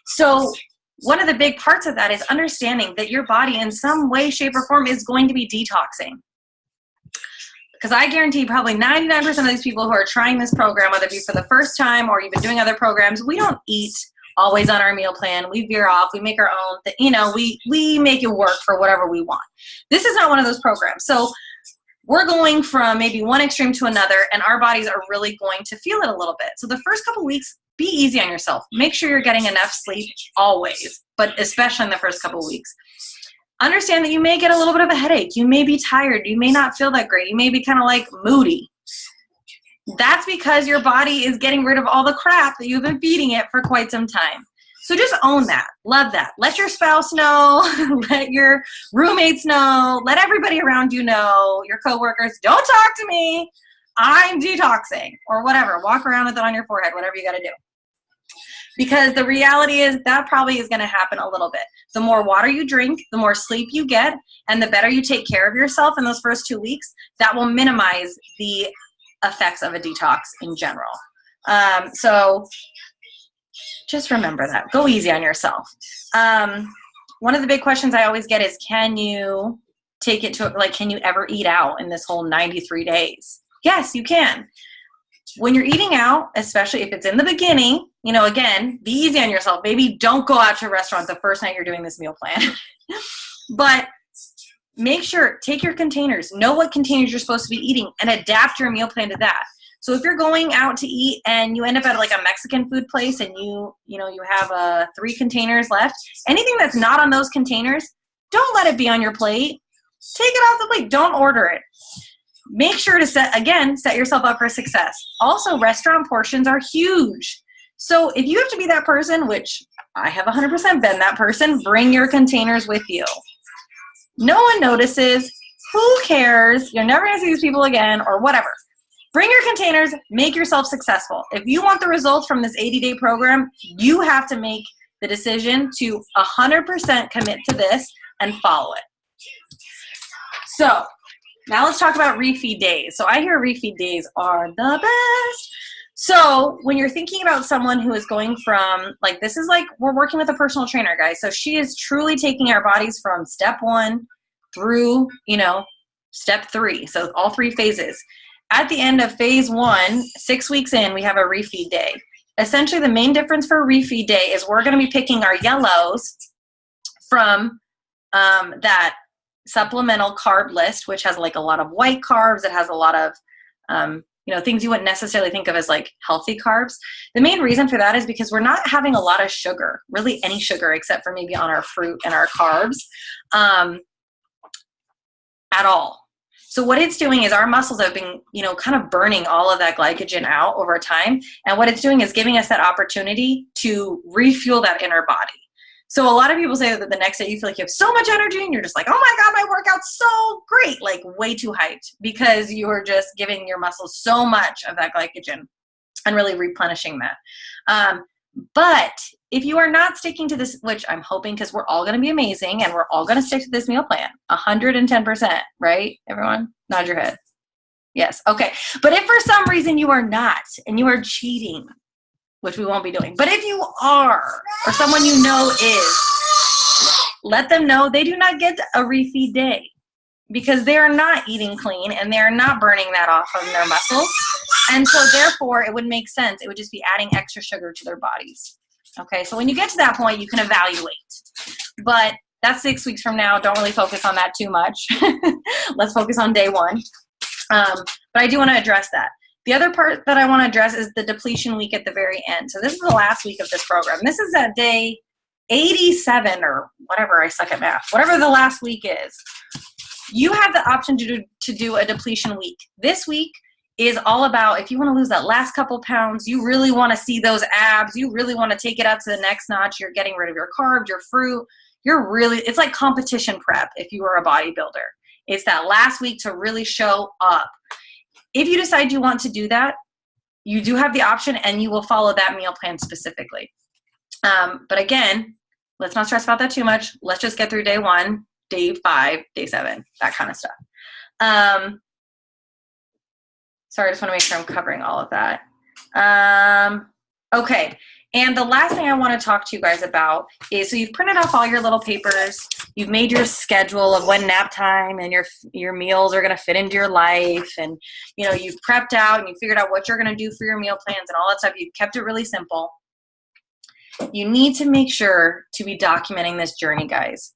So one of the big parts of that is understanding that your body in some way, shape, or form is going to be detoxing. Because I guarantee probably 99% of these people who are trying this program, whether it be for the first time or even doing other programs, we don't eat always on our meal plan. We veer off. We make our own, we make it work for whatever we want. This is not one of those programs. So we're going from maybe one extreme to another, and our bodies are really going to feel it a little bit. So the first couple weeks, be easy on yourself. Make sure you're getting enough sleep always, but especially in the first couple weeks. Understand that you may get a little bit of a headache. You may be tired. You may not feel that great. You may be kind of like moody. That's because your body is getting rid of all the crap that you've been feeding it for quite some time. So just own that. Love that. Let your spouse know. Let your roommates know. Let everybody around you know. Your coworkers, don't talk to me. I'm detoxing or whatever. Walk around with it on your forehead, whatever you got to do. Because the reality is that probably is going to happen a little bit. The more water you drink, the more sleep you get, and the better you take care of yourself in those first 2 weeks, that will minimize the effects of a detox in general. So just remember that. Go easy on yourself. One of the big questions I always get is, can you take it to, can you ever eat out in this whole 93 days? Yes, you can. When you're eating out, especially if it's in the beginning, again, be easy on yourself. Maybe don't go out to a restaurant the first night you're doing this meal plan. But make sure, take your containers, know what containers you're supposed to be eating, and adapt your meal plan to that. So if you're going out to eat and you end up at a Mexican food place and you have 3 containers left, anything that's not on those containers, don't let it be on your plate. Take it off the plate. Don't order it. Make sure to set yourself up for success. Also, restaurant portions are huge. So if you have to be that person, which I have 100% been that person, bring your containers with you. No one notices. Who cares? You're never going to see these people again or whatever. Bring your containers. Make yourself successful. If you want the results from this 80-day program, you have to make the decision to 100% commit to this and follow it. So now let's talk about refeed days. So I hear refeed days are the best. So when you're thinking about someone who is going from, we're working with a personal trainer, guys. So she is truly taking our bodies from step 1 through, step 3. So all 3 phases. At the end of phase 1, 6 weeks in, we have a refeed day. Essentially, the main difference for a refeed day is we're going to be picking our yellows from that supplemental carb list, which has a lot of white carbs. It has a lot of, things you wouldn't necessarily think of as healthy carbs. The main reason for that is because we're not having a lot of sugar, really any sugar, except for maybe on our fruit and our carbs, at all. So what it's doing is our muscles have been, kind of burning all of that glycogen out over time. And what it's doing is giving us that opportunity to refuel that inner body. So a lot of people say that the next day you feel like you have so much energy and you're just like, oh my God, my workout's so great, way too hyped, because you are just giving your muscles so much of that glycogen and really replenishing that. But if you are not sticking to this, which I'm hoping, because we're all going to be amazing and we're all going to stick to this meal plan, 110%, right? Everyone, nod your head. Yes. Okay. But if for some reason you are not and you are cheating, which we won't be doing, but if you are, or someone is, let them know they do not get a refeed day because they are not eating clean and they're not burning that off of their muscles. And so therefore it would make sense. It would just be adding extra sugar to their bodies. Okay. So when you get to that point, you can evaluate, but that's 6 weeks from now. Don't really focus on that too much. Let's focus on day 1. But I do want to address that. The other part that I want to address is the depletion week at the very end. So this is the last week of this program. This is at day 87 or whatever. I suck at math. Whatever the last week is. You have the option to do a depletion week. This week is all about, if you want to lose that last couple pounds, you really want to see those abs, you really want to take it up to the next notch, you're getting rid of your carbs, your fruit, it's like competition prep if you were a bodybuilder. It's that last week to really show up. If you decide you want to do that, you do have the option and you will follow that meal plan specifically. But again, let's not stress about that too much. Let's just get through day 1, day 5, day 7, that kind of stuff. Sorry, I just want to make sure I'm covering all of that. Okay. And the last thing I want to talk to you guys about is, so you've printed off all your little papers, you've made your schedule of when nap time and your meals are going to fit into your life, and you've prepped out and you figured out what you're going to do for your meal plans and all that stuff. You've kept it really simple. You need to make sure to be documenting this journey, guys,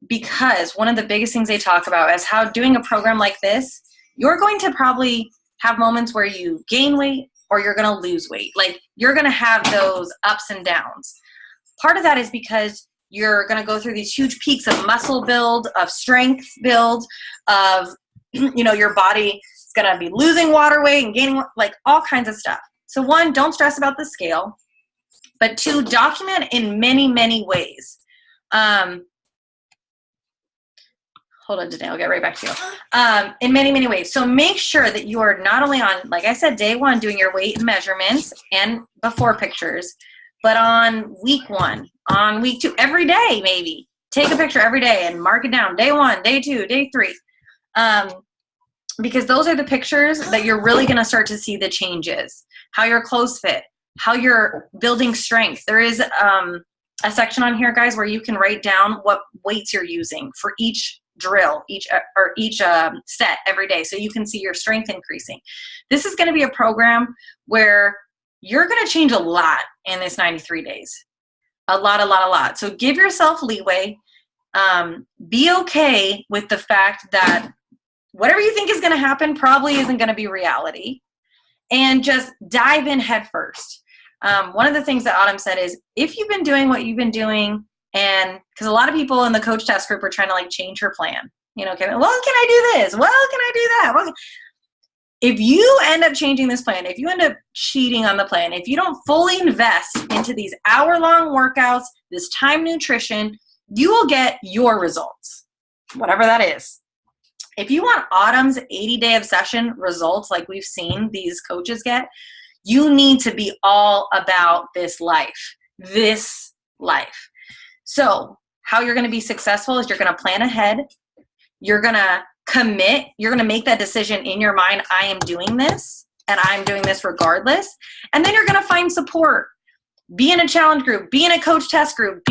because one of the biggest things they talk about is how doing a program like this, you're going to probably have moments where you gain weight or you're going to lose weight. Like, you're going to have those ups and downs. Part of that is because you're going to go through these huge peaks of muscle build, of strength build, of, your body is going to be losing water weight and gaining, like, all kinds of stuff. So one, don't stress about the scale, but two, document in many, many ways. Hold on, Danae, I'll get right back to you. In many, many ways. So make sure that you are not only on, like I said, day one, doing your weight and measurements and before pictures, but on week one, on week two, every day maybe. Take a picture every day and mark it down. Day one, day two, day three. Because those are the pictures that you're really going to start to see the changes. How your clothes fit, how you're building strength. There is a section on here, guys, where you can write down what weights you're using for each drill, each set every day, so you can see your strength increasing. This is going to be a program where you're going to change a lot in this 93 days. A lot. So give yourself leeway. Be okay with the fact that whatever you think is going to happen probably isn't going to be reality, and just dive in head first. One of the things that Autumn said is, if you've been doing what you've been doing, and because a lot of people in the coach test group are trying to like change her plan, okay, well, can I do this? Well, can I do that? Well, if you end up changing this plan, if you end up cheating on the plan, if you don't fully invest into these hour-long workouts, this time nutrition, you will get your results, whatever that is. If you want Autumn's 80-day obsession results like we've seen these coaches get, you need to be all about this life. So how you're going to be successful is you're going to plan ahead. You're going to commit. You're going to make that decision in your mind. I am doing this, and I'm doing this regardless. And then you're going to find support. Be in a challenge group. Be in a coach test group.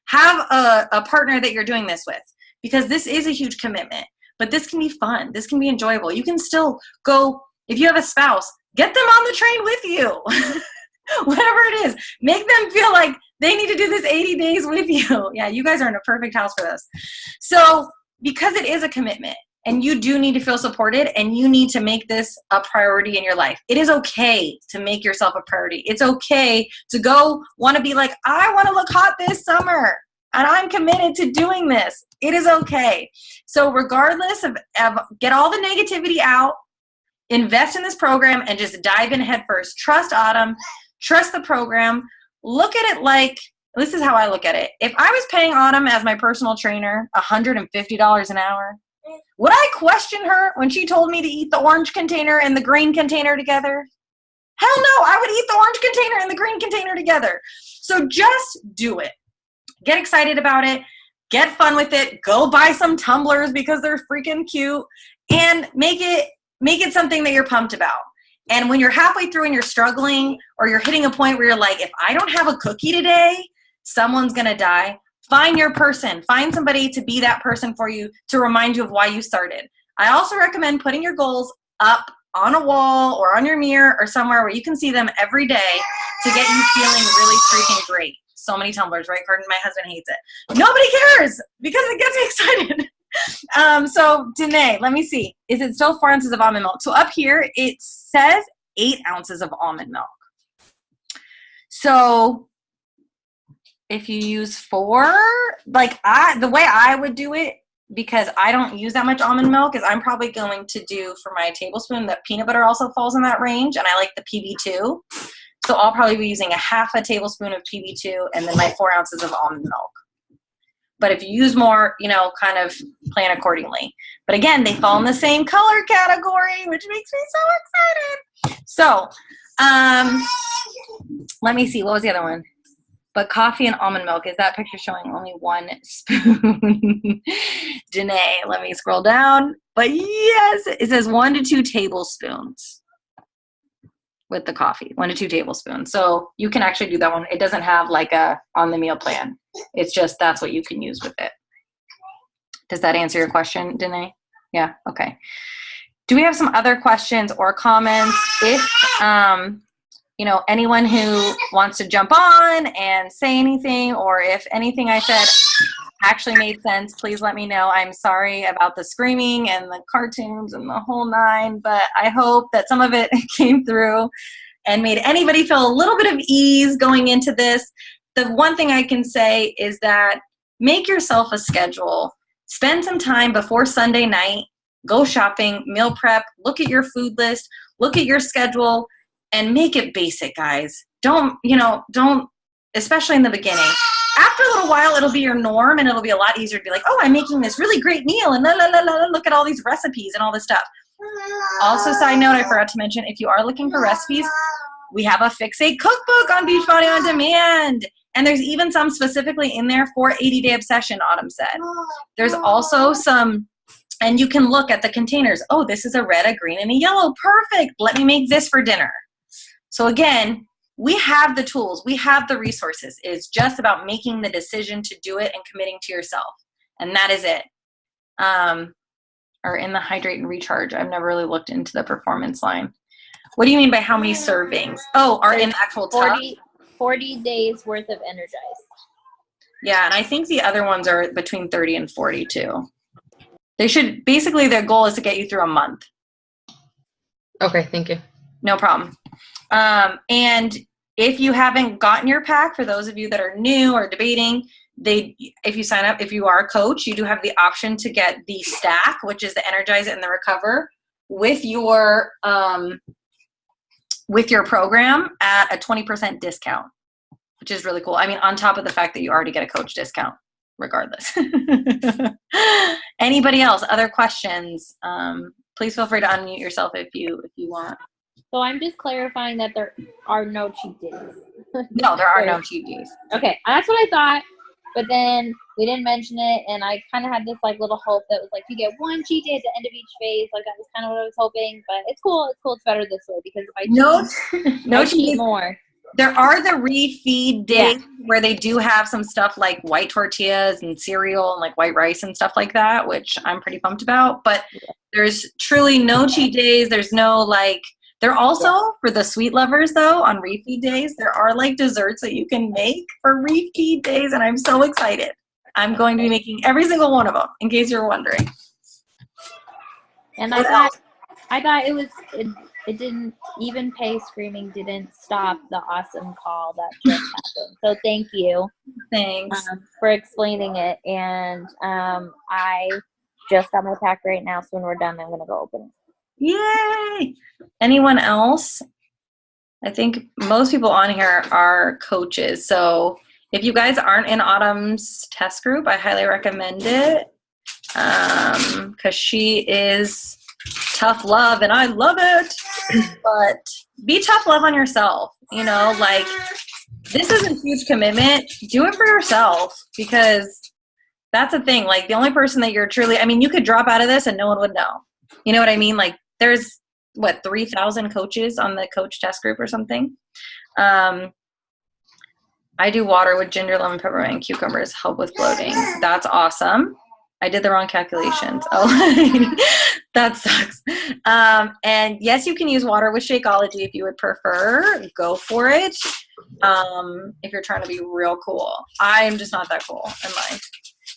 Have a partner that you're doing this with, because this is a huge commitment. But this can be fun. This can be enjoyable. You can still go, if you have a spouse, get them on the train with you. Whatever it is, make them feel like they need to do this 80 days with you. Yeah, you guys are in a perfect house for this. So because it is a commitment, and you do need to feel supported, and you need to make this a priority in your life. It is okay to make yourself a priority. It's okay to go want to be like, I want to look hot this summer, and I'm committed to doing this. It is okay. So regardless of get all the negativity out, invest in this program, and just dive in head first. Trust Autumn. Trust the program. Look at it like, this is how I look at it. If I was paying Autumn as my personal trainer $150 an hour, would I question her when she told me to eat the orange container and the green container together? Hell no, I would eat the orange container and the green container together. So just do it. Get excited about it. Get fun with it. Go buy some tumblers because they're freaking cute, and make it something that you're pumped about. And when you're halfway through and you're struggling, or you're hitting a point where you're like, if I don't have a cookie today, someone's going to die, find your person. Find somebody to be that person for you, to remind you of why you started. I also recommend putting your goals up on a wall or on your mirror or somewhere where you can see them every day to get you feeling really freaking great. So many tumblers, right? Pardon, my husband hates it. Nobody cares because it gets me excited. So Danae, let me see. Is it still 4 ounces of almond milk? So up here, it says 8 ounces of almond milk. So if you use 4, the way I would do it, because I don't use that much almond milk, is I'm probably going to do for my tablespoon, that peanut butter also falls in that range, and I like the PB2. So I'll probably be using a half a tablespoon of PB2 and then my 4 ounces of almond milk. But if you use more, kind of plan accordingly. But again, they fall in the same color category, which makes me so excited. So let me see. What was the other one? But coffee and almond milk. Is that picture showing only 1 spoon? Danae, let me scroll down. But yes, it says 1 to 2 tablespoons. with the coffee, 1 to 2 tablespoons. So you can actually do that one. It doesn't have like a on the meal plan. It's just that's what you can use with it. Does that answer your question, Danae? Yeah. Okay. Do we have some other questions or comments? If anyone who wants to jump on and say anything, or if anything I said actually made sense, please let me know. I'm sorry about the screaming and the cartoons and the whole nine, but I hope that some of it came through and made anybody feel a little bit of ease going into this. The one thing I can say is that make yourself a schedule. Spend some time before Sunday night, go shopping, meal prep, look at your food list, look at your schedule, and make it basic, guys. Don't, especially in the beginning. After a little while, it'll be your norm, and it'll be a lot easier to be like, oh, I'm making this really great meal, and look at all these recipes and all this stuff. Also, side note, I forgot to mention, if you are looking for recipes, we have a Fixate cookbook on Beachbody On Demand. And there's even some specifically in there for 80-Day Obsession, Autumn said. There's also some, and you can look at the containers. Oh, this is a red, a green, and a yellow. Perfect. Let me make this for dinner. So again, we have the tools. We have the resources. It's just about making the decision to do it and committing to yourself. And that is it. Or in the hydrate and recharge. I've never really looked into the performance line. What do you mean by how many servings? Oh, are in the actual tub? 40 days worth of Energize. Yeah, and I think the other ones are between 30 and 40 too. They should, basically their goal is to get you through a month. Okay, thank you. No problem. And if you haven't gotten your pack, for those of you that are new or debating, if you sign up, if you are a coach, you do have the option to get the stack, which is the Energize and the Recover, with your program at a 20% discount, which is really cool. I mean, on top of the fact that you already get a coach discount, regardless. Anybody else? Other questions? Please feel free to unmute yourself if you want. So I'm just clarifying that there are no cheat days. No, there are no cheat days. Okay, that's what I thought. But then we didn't mention it, and I kind of had this like little hope that was like you get one cheat day at the end of each phase. Like that was kind of what I was hoping. But it's cool. It's cool. It's better this way because if I cheat more. There are the refeed days where they do have some stuff like white tortillas and cereal and like white rice and stuff like that, which I'm pretty pumped about. But there's truly no cheat days. There's no like. They're also, for the sweet lovers, though, on refeed days, there are, like, desserts that you can make for refeed days, and I'm so excited. I'm going to be making every single one of them, in case you're wondering. And I thought it didn't, even pay screaming didn't stop the awesome call that just happened. So thank you. Thanks. For explaining it. And I just got my pack right now, so when we're done, I'm going to go open it. Yay! Anyone else? I think most people on here are coaches. So if you guys aren't in Autumn's test group, I highly recommend it because she is tough love and I love it. But be tough love on yourself. Like this is a huge commitment. Do it for yourself because that's the thing. Like the only person that you're truly, you could drop out of this and no one would know. You know what I mean? Like there's 3,000 coaches on the coach test group or something. I do water with ginger, lemon, peppermint, and cucumbers, help with bloating. That's awesome. I did the wrong calculations. Oh, that sucks. And yes, you can use water with Shakeology if you would prefer. Go for it. If you're trying to be real cool. I am just not that cool in life.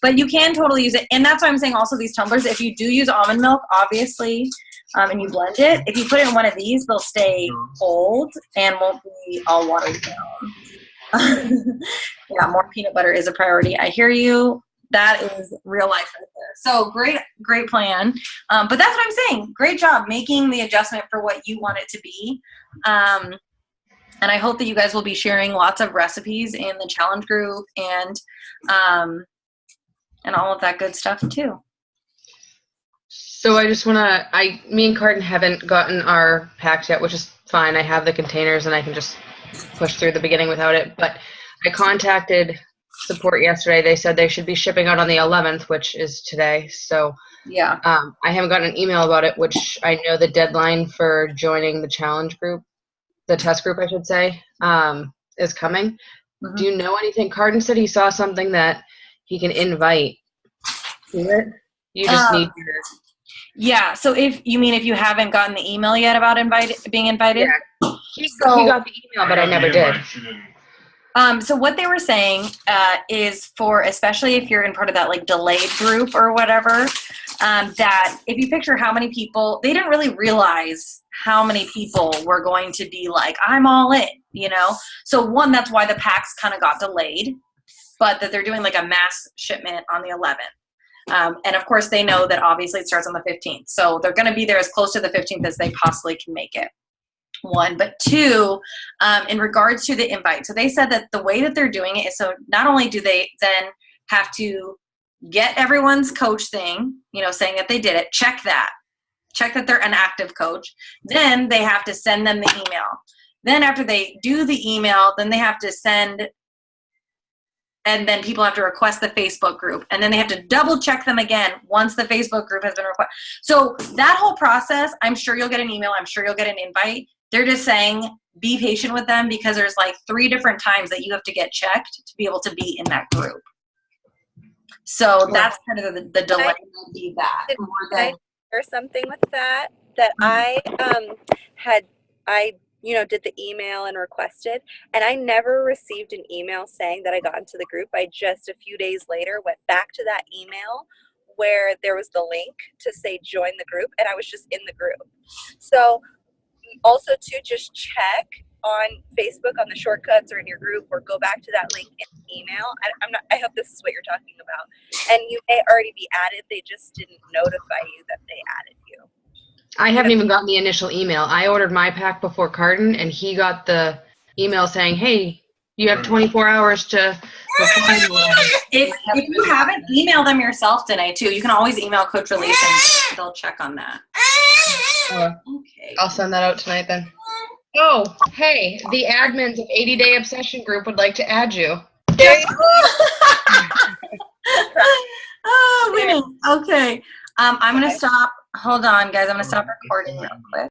But you can totally use it. And that's why I'm saying also these tumblers, if you do use almond milk, obviously, and you blend it, if you put it in one of these, they'll stay cold and won't be all watered down. Yeah, more peanut butter is a priority. I hear you. That is real life right there. So great plan. But that's what I'm saying. Great job making the adjustment for what you want it to be. And I hope that you guys will be sharing lots of recipes in the challenge group and all of that good stuff too. So I just want to, me and Carden haven't gotten our packs yet, which is fine. I have the containers and I can just push through the beginning without it. But I contacted support yesterday. They said they should be shipping out on the 11th, which is today. So yeah, I haven't gotten an email about it, which I know the deadline for joining the challenge group the test group, I should say, is coming. Mhm. Do you know anything? Carden said he saw something that he can invite to it. You just need your... Yeah, so if you haven't gotten the email yet about being invited? Yeah. He got the email, but I never did. So what they were saying is for, especially if you're in part of that like delayed group or whatever, that if you picture how many people, they didn't really realize how many people were going to be like, I'm all in, you know? So one, that's why the packs kind of got delayed, but that they're doing like a mass shipment on the 11th. And of course they know that obviously it starts on the 15th. So they're going to be there as close to the 15th as they possibly can make it. One, but two, in regards to the invite. So they said that the way that they're doing it is, so not only do they then have to get everyone's coach thing, you know, saying that they did it, check that they're an active coach. Then they have to send them the email. Then after they do the email, then they have to send, and then people have to request the Facebook group. And then they have to double check them again once the Facebook group has been requested. So that whole process, I'm sure you'll get an email. I'm sure you'll get an invite. They're just saying, be patient with them because there's like 3 different times that you have to get checked to be able to be in that group. So that's kind of the delay will be that. Or something with that I did the email and requested, and I never received an email saying that I got into the group. I just a few days later went back to that email where there was the link to say join the group, and I was just in the group. So also to just check on Facebook on the shortcuts or in your group, or go back to that link in the email. I hope this is what you're talking about. And you may already be added. They just didn't notify you that they added you. I haven't even gotten the initial email. I ordered my pack before Carden, and he got the email saying, hey, you have 24 hours to reply. If you haven't, email them yourself tonight too. You can always email Coach Relations. They'll check on that. Okay. I'll send that out tonight then. Oh, hey, the admins of 80 Day Obsession Group would like to add you. Oh, winning. Okay. I'm going to stop. Hold on, guys. I'm going to stop recording real quick.